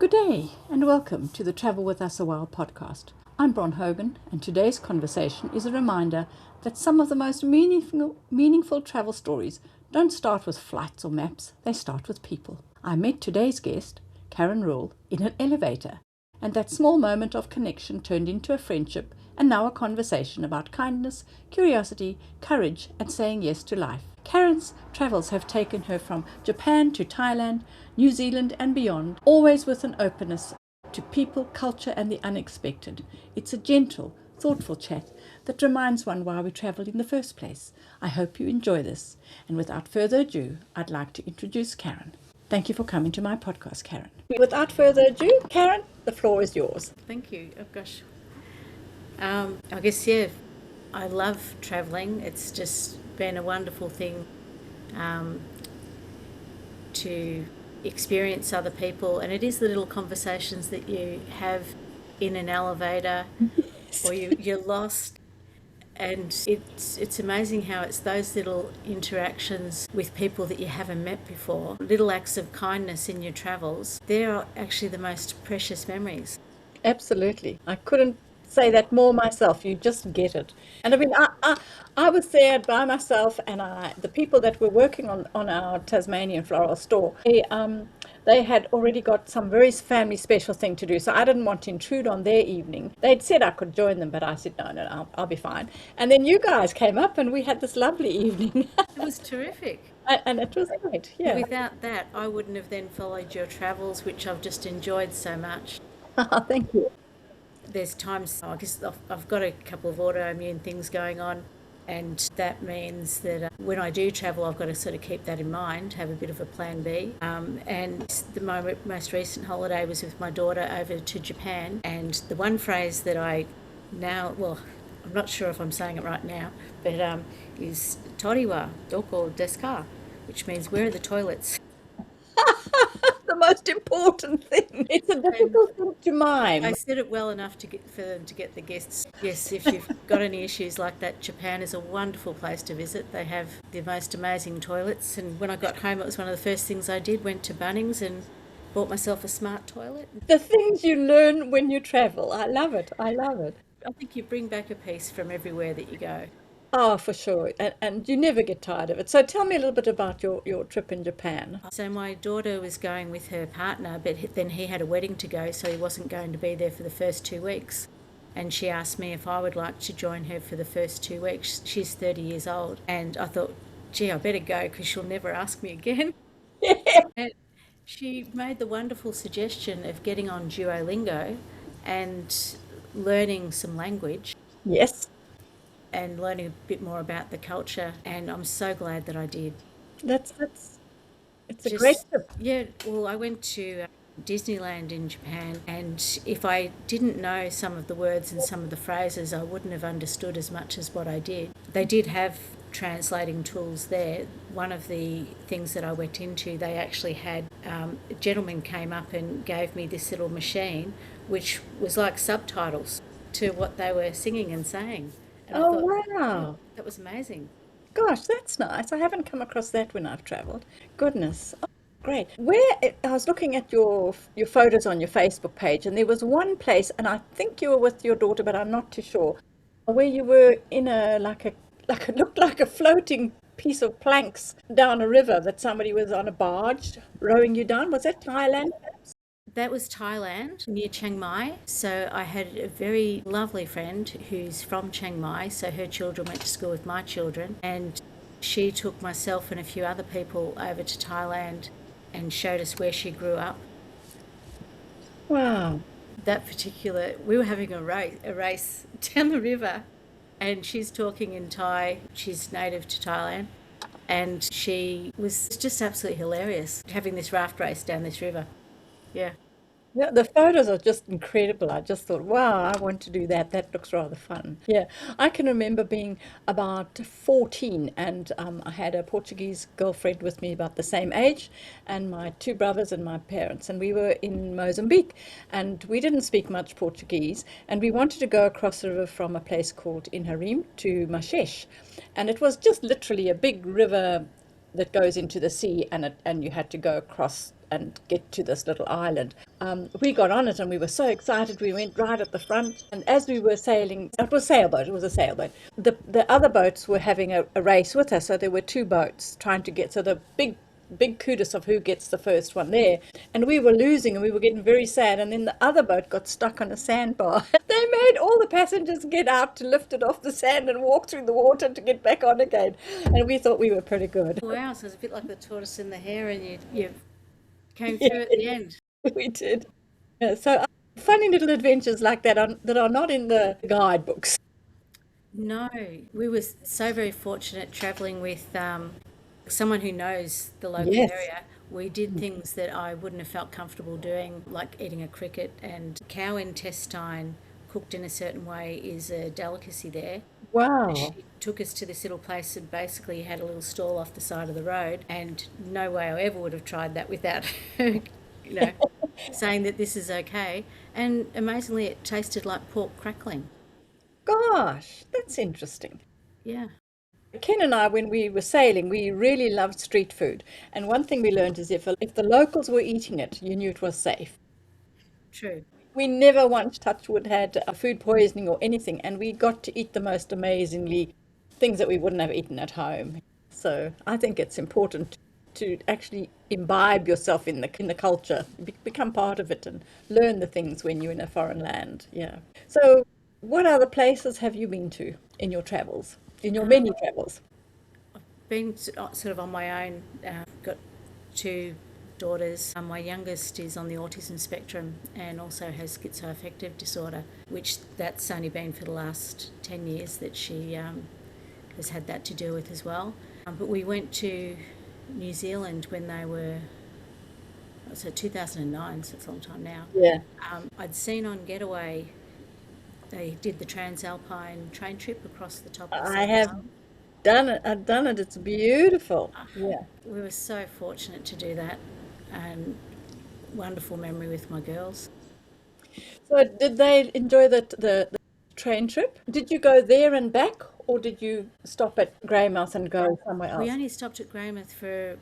Good day and welcome to the Travel With Us a While podcast. I'm Bron Hogan, and today's conversation is a reminder that some of the most meaningful travel stories don't start with flights or maps, they start with people. I met today's guest, Karen Rule, in an elevator, and that small moment of connection turned into a friendship and now a conversation about kindness, curiosity, courage, and saying yes to life. Karen's travels have taken her from Japan to Thailand, New Zealand and beyond, always with an openness to people, culture and the unexpected. It's a gentle, thoughtful chat that reminds one why we travel in the first place. I hope you enjoy this. And without further ado, I'd like to introduce Karen. Thank you for coming to my podcast, Karen. Without further ado, Karen, the floor is yours. Thank you. Oh gosh. I guess, I love travelling. It's just been a wonderful thing to experience other people, and it is the little conversations that you have in an elevator or you're lost, and it's amazing how it's those little interactions with people that you haven't met before, little acts of kindness in your travels. They're actually the most precious memories. Absolutely. I couldn't say that more myself. You just get it. And I mean, I was there by myself, and the people that were working on our Tasmanian floral store, they had already got some very family special thing to do. So I didn't want to intrude on their evening. They'd said I could join them, but I said, no, I'll be fine. And then you guys came up and we had this lovely evening. It was terrific. And it was great. Yeah. Without that, I wouldn't have then followed your travels, which I've just enjoyed so much. Thank you. There's times, I guess I've got a couple of autoimmune things going on, and that means that when I do travel, I've got to sort of keep that in mind, have a bit of a plan B. And the most recent holiday was with my daughter over to Japan, and the one phrase that I'm not sure if I'm saying it right now, but is "Tori wa doko desu ka?" which means "Where are the toilets?" The most important thing. It's a difficult thing to mime. I said it well enough for them to get the guests. Yes, if you've got any issues like that, Japan is a wonderful place to visit. They have the most amazing toilets, and when I got home, it was one of the first things I did. Went to Bunnings and bought myself a smart toilet. The things you learn when you travel. I love it. I love it. I think you bring back a piece from everywhere that you go. Oh, for sure. And you never get tired of it. So tell me a little bit about your trip in Japan. So my daughter was going with her partner, but then he had a wedding to go, so he wasn't going to be there for the first 2 weeks. And she asked me if I would like to join her for the first 2 weeks. She's 30 years old. And I thought, gee, I better go because she'll never ask me again. And she made the wonderful suggestion of getting on Duolingo and learning some language. Yes. And learning a bit more about the culture, and I'm so glad that I did. It's a great trip. Yeah, well, I went to Disneyland in Japan, and if I didn't know some of the words and some of the phrases, I wouldn't have understood as much as what I did. They did have translating tools there. One of the things that I went into, they actually had a gentleman came up and gave me this little machine, which was like subtitles to what they were singing and saying. And I thought, Wow. that was amazing. Gosh, that's nice. I haven't come across that when I've traveled. Goodness. Oh, great. I was looking at your photos on your Facebook page, and there was one place, and I think you were with your daughter, but I'm not too sure, where you were in it looked like a floating piece of planks down a river that somebody was on a barge rowing you down. Was that Thailand? That was Thailand, near Chiang Mai. So I had a very lovely friend who's from Chiang Mai, so her children went to school with my children, and she took myself and a few other people over to Thailand and showed us where she grew up. Wow. We were having a race down the river, and she's talking in Thai. She's native to Thailand, and she was just absolutely hilarious having this raft race down this river. Yeah. Yeah, the photos are just incredible. I just thought, wow, I want to do that. That looks rather fun. Yeah, I can remember being about 14, and I had a Portuguese girlfriend with me about the same age, and my two brothers and my parents. And we were in Mozambique, and we didn't speak much Portuguese, and we wanted to go across the river from a place called Inharim to Mashesh. And it was just literally a big river that goes into the sea, and you had to go across and get to this little island. We got on it and we were so excited. We went right at the front. And as we were sailing, it was a sailboat. The other boats were having a race with us. So there were two boats trying to get, so the big kudos of who gets the first one there. And we were losing and we were getting very sad. And then the other boat got stuck on a sandbar. They made all the passengers get out to lift it off the sand and walk through the water to get back on again. And we thought we were pretty good. Wow, so it's a bit like the tortoise and the hare, and you came Yeah, through at the end. we did. Yeah, so funny little adventures like that are not in the guidebooks. No, we were so very fortunate travelling with someone who knows the local Yes. area. We did things that I wouldn't have felt comfortable doing, like eating a cricket, and cow intestine cooked in a certain way is a delicacy there. Wow. She took us to this little place and basically had a little stall off the side of the road, and no way I ever would have tried that without her, you know, saying that this is okay. And amazingly, it tasted like pork crackling. Gosh, that's interesting. Yeah, Ken and I, when we were sailing, we really loved street food. And one thing we learned is if the locals were eating it, you knew it was safe. true. We never once, touch wood, had food poisoning or anything, and we got to eat the most amazingly things that we wouldn't have eaten at home. So I think it's important to actually imbibe yourself in the culture, become part of it, and learn the things when you're in a foreign land. Yeah. So, what other places have you been to in your travels, in your many travels? Been sort of on my own. Got two daughters. My youngest is on the autism spectrum and also has schizoaffective disorder, which that's only been for the last 10 years that she has had that to deal with as well. But we went to New Zealand when they were, so 2009, so it's a long time now. Yeah. I'd seen on Getaway, they did the Transalpine train trip across the top of the I South have Island. done it. I've done it. It's beautiful. Yeah. We were so fortunate to do that, and wonderful memory with my girls. So, did they enjoy the train trip? Did you go there and back, or did you stop at Greymouth and go somewhere We else? only stopped at Greymouth for,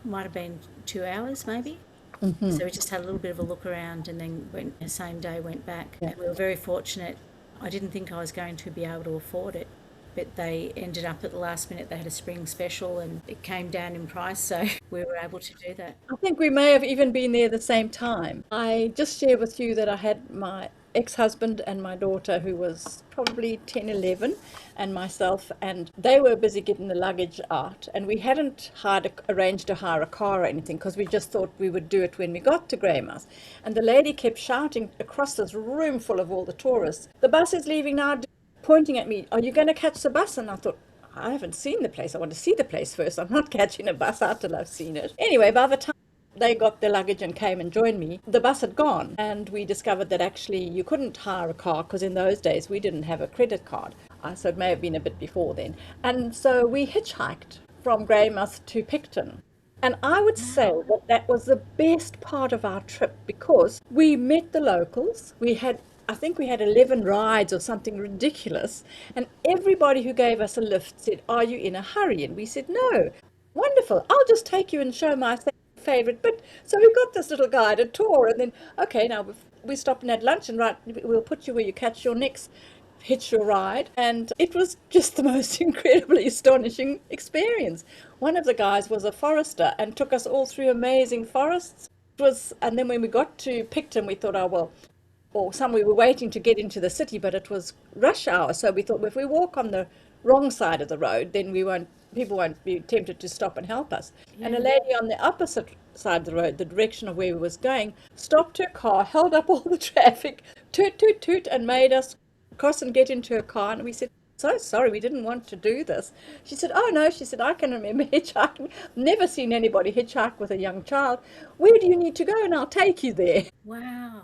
might have been 2 hours maybe. So we just had a little bit of a look around and then went the same day, went back. Yeah. And we were very fortunate. I didn't think I was going to be able to afford it, but they ended up at the last minute. They had a spring special and it came down in price, so we were able to do that. I think we may have even been there the same time. I just share with you that I had my ex-husband and my daughter, who was probably 10, 11, and myself, and they were busy getting the luggage out. And we hadn't arranged to hire a car or anything because we just thought we would do it when we got to Greymouth. And the lady kept shouting across this room full of all the tourists, "The bus is leaving now," pointing at me, "Are you going to catch the bus?" And I thought, I haven't seen the place. I want to see the place first. I'm not catching a bus out till I've seen it. Anyway, by the time they got their luggage and came and joined me, the bus had gone. And we discovered that actually you couldn't hire a car because in those days we didn't have a credit card. So it may have been a bit before then. And so we hitchhiked from Greymouth to Picton. And I would say that that was the best part of our trip because we met the locals. I think we had 11 rides or something ridiculous. And everybody who gave us a lift said, "Are you in a hurry?" And we said, "No." "Wonderful. I'll just take you and show my favorite bit." So we got this little guided tour. And then, okay, now we're stopping at lunch and right, we'll put you where you catch your next hitch your ride. And it was just the most incredibly astonishing experience. One of the guys was a forester and took us all through amazing forests. And then when we got to Picton, we thought, oh, well, or some we were waiting to get into the city, but it was rush hour. So we thought, well, if we walk on the wrong side of the road, then people won't be tempted to stop and help us. And a Yeah. lady on the opposite side of the road, the direction of where we was going, stopped her car, held up all the traffic, toot, toot, toot, and made us cross and get into her car. And we said, "So sorry, we didn't want to do this." She said, "Oh no," she said, "I can remember hitchhiking. Never seen anybody hitchhike with a young child. Where do you need to go? And I'll take you there." Wow.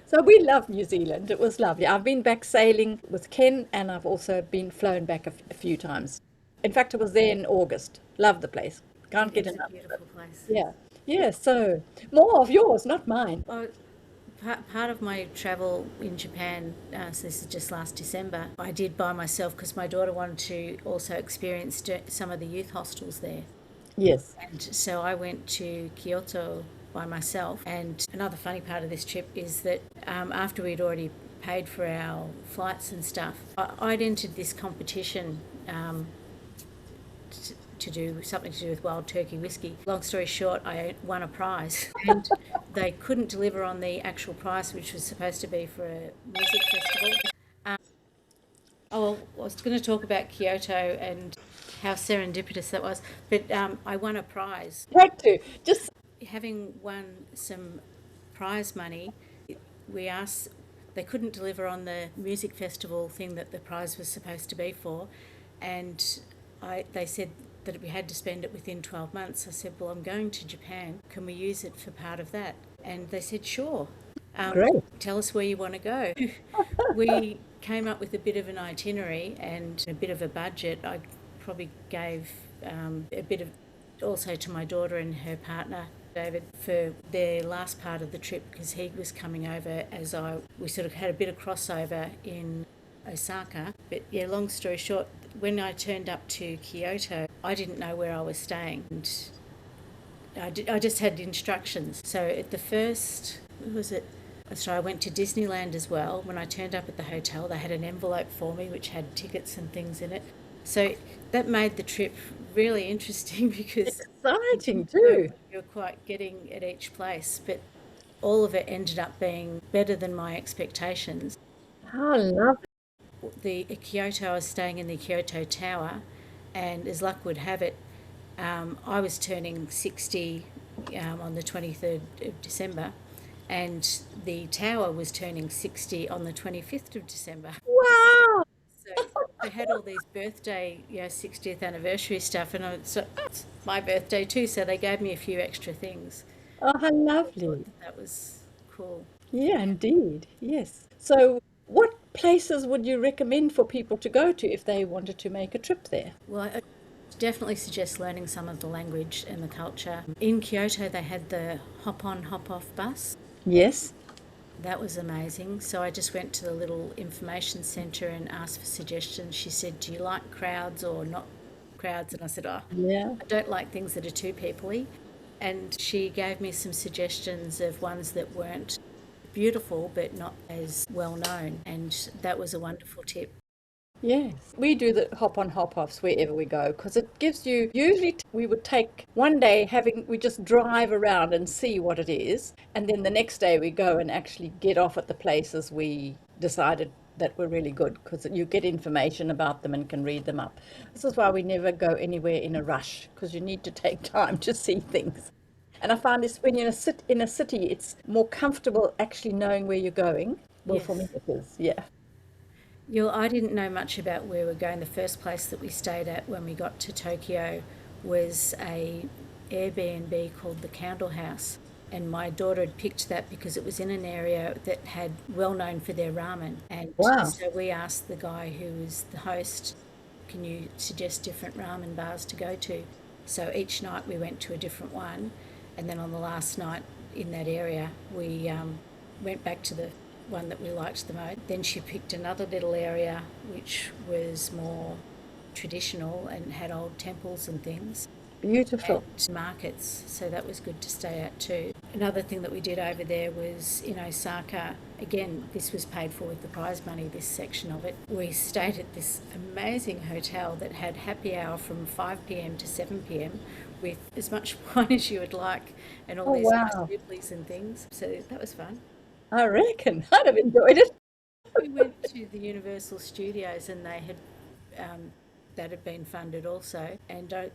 So we love New Zealand. It was lovely. I've been back sailing with Ken and I've also been flown back a few times. In fact, I was there in August. Love the place. Can't It get is a enough of it. beautiful place. Yeah. Yeah, so more of yours, not mine. Well, part of my travel in Japan, so this is just last December, I did by myself because my daughter wanted to also experience some of the youth hostels there. Yes. And so I went to Kyoto by myself. And another funny part of this trip is that after we'd already paid for our flights and stuff, I'd entered this competition to do something to do with wild turkey whiskey. Long story short, I won a prize, and they couldn't deliver on the actual prize, which was supposed to be for a music festival. Oh, well, I was going to talk about Kyoto and how serendipitous that was, but I won a prize. Had to. Just Having won some prize money, we asked, they couldn't deliver on the music festival thing that the prize was supposed to be for, and they said that we had to spend it within 12 months. I said, well, I'm going to Japan. Can we use it for part of that? And they said, sure. great. Tell us where you want to go. We came up with a bit of an itinerary and a bit of a budget. I probably gave a bit of also to my daughter and her partner David for their last part of the trip, because he was coming over we sort of had a bit of crossover in Osaka. But yeah, long story short, when I turned up to Kyoto, I didn't know where I was staying, and I just had instructions. So at the first, what was it? So I went to Disneyland as well. When I turned up at the hotel, they had an envelope for me which had tickets and things in it. So that made the trip really interesting because Exciting too. you're quite getting at each place. But all of it ended up being better than my expectations. How lovely. Kyoto, I was staying in the Kyoto Tower, and as luck would have it, I was turning 60 on the 23rd of December, and the tower was turning 60 on the 25th of December. Wow. So they had all these birthday, 60th anniversary stuff, and it's my birthday too, so they gave me a few extra things. Oh, how I thought lovely. that was cool. Yeah, indeed. Yes. So, what places would you recommend for people to go to if they wanted to make a trip there? Well, I definitely suggest learning some of the language and the culture. In Kyoto, they had the hop on, hop off bus. Yes. That was amazing. So I just went to the little information centre and asked for suggestions. She said, do you like crowds or not crowds? And I said, oh, Yeah. I don't like things that are too peoply. And she gave me some suggestions of ones that weren't beautiful but not as well known. And that was a wonderful tip. Yes. We do the hop on hop offs wherever we go because it gives you, usually we would take one day we just drive around and see what it is. And then the next day we go and actually get off at the places we decided that were really good because you get information about them and can read them up. This is why we never go anywhere in a rush because you need to take time to see things. And I find this when you're in a city, it's more comfortable actually knowing where you're going. Well, for me Yes. it is, yeah. I didn't know much about where we're going. The first place that we stayed at when we got to Tokyo was a Airbnb called the Candle House, and my daughter had picked that because it was in an area that had well known for their ramen. And Wow. so we asked the guy who was the host, "Can you suggest different ramen bars to go to?" So each night we went to a different one, and then on the last night in that area, we went back to the one that we liked the most. Then she picked another little area which was more traditional and had old temples and things Beautiful. and markets, so that was good to stay at too. Another thing that we did over there was in Osaka. Again, this was paid for with the prize money, this section of it. We stayed at this amazing hotel that had happy hour from 5 p.m. to 7 p.m. with as much wine as you would like and all Oh, these nice wow. nibblies and things. So that was fun. I reckon I'd have enjoyed it. We went to the Universal Studios, and they had that had been funded also. And the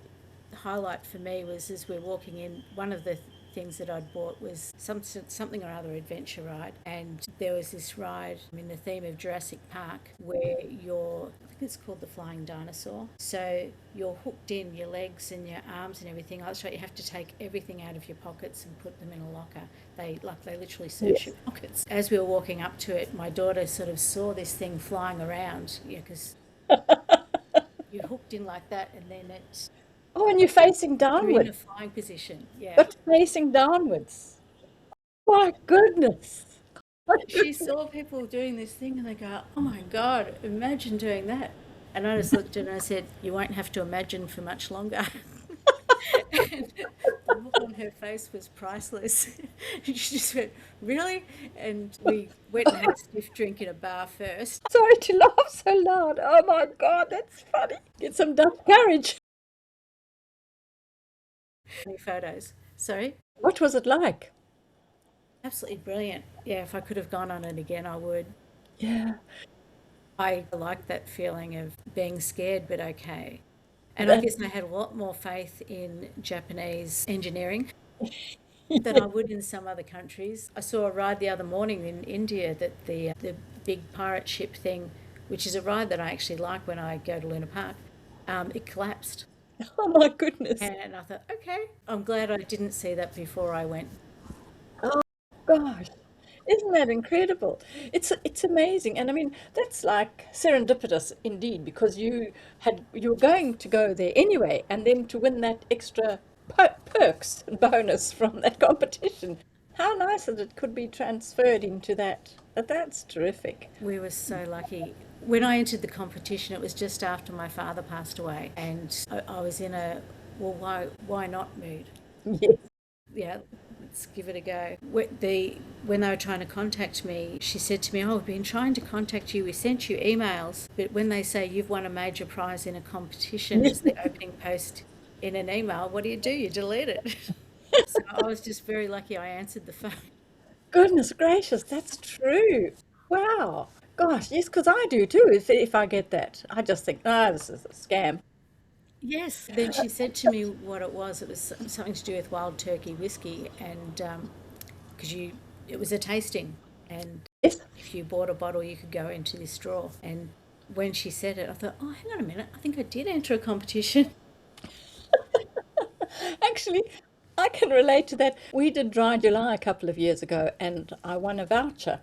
highlight for me was as we're walking in, one of the things that I'd bought was something or other adventure ride, and there was this ride in the theme of Jurassic Park where I think it's called the Flying Dinosaur. So you're hooked in your legs and your arms and everything. That's right. You have to take everything out of your pockets and put them in a locker. They literally search Yes. your pockets. As we were walking up to it, my daughter sort of saw this thing flying around. Yeah, because you're hooked in like that, and then Oh, and you're facing you're in a downwards, flying position. Yeah. but facing downwards. My goodness. She saw people doing this thing and they go, oh my God, imagine doing that. And I just looked at her and I said, you won't have to imagine for much longer. And the look on her face was priceless. She just went, really? And we went and had a stiff drink in a bar first. Sorry to laugh so loud. Oh my God, that's funny. Get some Dutch courage. Any photos. Sorry? What was it like? Absolutely brilliant. Yeah, if I could have gone on it again, I would. Yeah. I like that feeling of being scared but okay. And I That, guess I had a lot more faith in Japanese engineering than I would in some other countries. I saw a ride the other morning in India that the big pirate ship thing, which is a ride that I actually like when I go to Luna Park, it collapsed. oh my goodness. And I thought, okay, I'm glad I didn't see that before I went. Oh gosh. Isn't that incredible? It's amazing. And I mean, that's like serendipitous indeed, because you were going to go there anyway, and then to win that extra perks and bonus from that competition. How nice that it could be transferred into that. That's terrific. We were so lucky. When I entered the competition, it was just after my father passed away, and I was in a well, why not mood. Yes. Yeah, let's give it a go. When they were trying to contact me, she said to me, "Oh, we've been trying to contact you. We sent you emails, but when they say you've won a major prize in a competition as the opening post in an email, what do? You delete it." So I was just very lucky I answered the phone. Goodness gracious, that's true. Wow. Gosh, yes, because I do too. If I get that, I just think, ah, this is a scam. Yes. Then she said to me what it was. It was something to do with wild turkey whiskey, and because it was a tasting, and Yes. if you bought a bottle, you could go into this drawer. And when she said it, I thought, oh, hang on a minute, I think I did enter a competition. Actually, I can relate to that. We did Dry July a couple of years ago, and I won a voucher.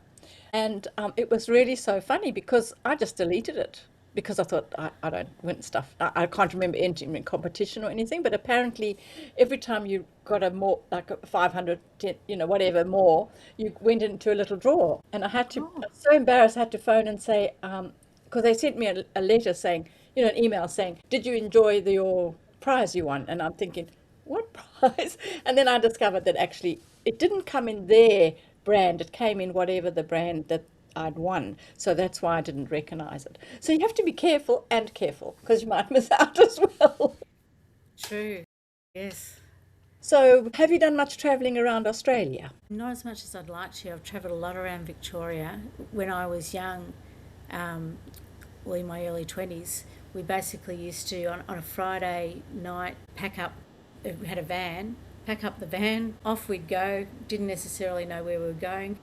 And it was really so funny because I just deleted it because I thought I don't win stuff. I can't remember entering in competition or anything, but apparently every time you got a more, like a 500, whatever more, you went into a little drawer. And I Oh, was so embarrassed, I had to phone and say, because they sent me a letter saying, an email saying, did you enjoy your prize you won? And I'm thinking, what prize? And then I discovered that actually it didn't come in their brand, it came in whatever the brand that I'd won. So that's why I didn't recognize it. So you have to be careful and careful because you might miss out as well. true. Yes. So have you done much traveling around Australia? Not as much as I'd like to. I've travelled a lot around Victoria. When I was young, um, well, in my early 20s, we basically used to, on a Friday night, pack up, we had a van, pack up the van, off we'd go, didn't necessarily know where we were going,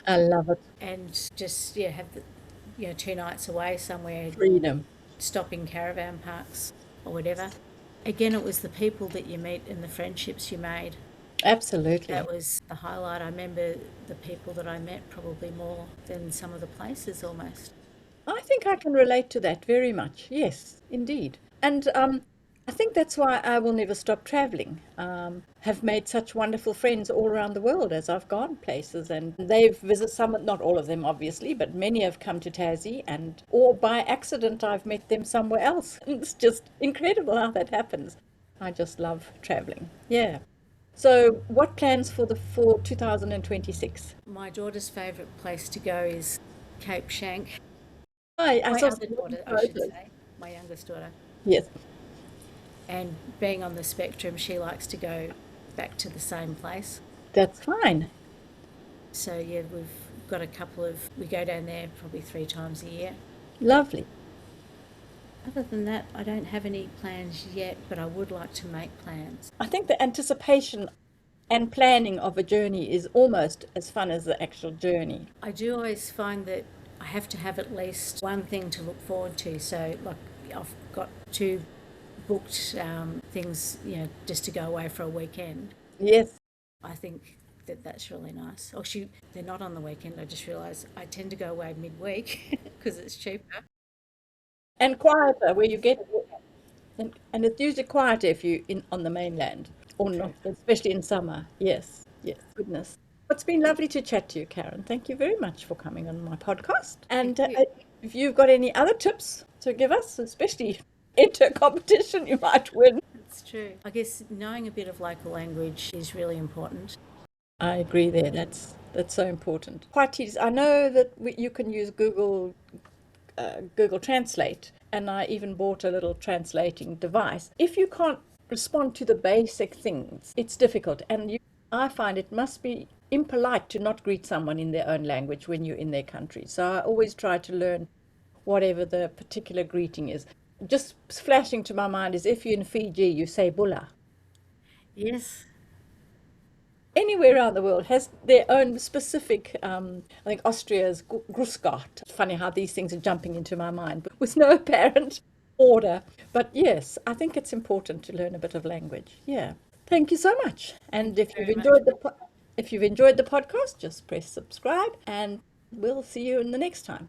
I love it. and just, yeah, have the, 2 nights away somewhere, Freedom. stopping caravan parks or whatever. Again, it was the people that you meet and the friendships you made. Absolutely. That was the highlight. I remember the people that I met probably more than some of the places almost. I think I can relate to that very much. Yes, indeed. And I think that's why I will never stop traveling. Have made such wonderful friends all around the world as I've gone places, and they've visited some, not all of them obviously, but many have come to Tassie, and or by accident I've met them somewhere else. It's just incredible how that happens. I just love traveling. Yeah. So, what plans for 2026? My daughter's favourite place to go is Cape Shank. I My saw other some daughter, I should photos. say, my youngest daughter. Yes. And being on the spectrum, she likes to go back to the same place. That's fine. So, yeah, we've got we go down there probably 3 times a year. Lovely. Other than that, I don't have any plans yet, but I would like to make plans. I think the anticipation and planning of a journey is almost as fun as the actual journey. I do always find that I have to have at least one thing to look forward to. So, like, I've got 2 booked things, just to go away for a weekend. Yes, I think that that's really nice. Actually, they're not on the weekend. I just realised I tend to go away midweek because it's cheaper. and quieter where you get it. And it's usually quieter if you in on the mainland or not, True. especially in summer. Yes, yes, goodness. It's been lovely to chat to you, Karen. Thank you very much for coming on my podcast. Thank And you. if you've got any other tips to give us, especially enter a competition you might win. It's true. I guess knowing a bit of local language is really important. I agree there. That's so important. Quite tedious. I know that you can use Google Translate, and I even bought a little translating device. If you can't respond to the basic things, it's difficult, and I find it must be impolite to not greet someone in their own language when you're in their country. So I always try to learn whatever the particular greeting is. Just flashing to my mind is if you're in Fiji, you say bula. Yes. Anywhere around the world has their own specific, I think Austria's Grüßgott. It's funny how these things are jumping into my mind, but with no apparent order. But yes, I think it's important to learn a bit of language. Yeah. Thank you so much. Thank And you if you've very much. enjoyed if you've enjoyed the podcast, just press subscribe and we'll see you in the next time.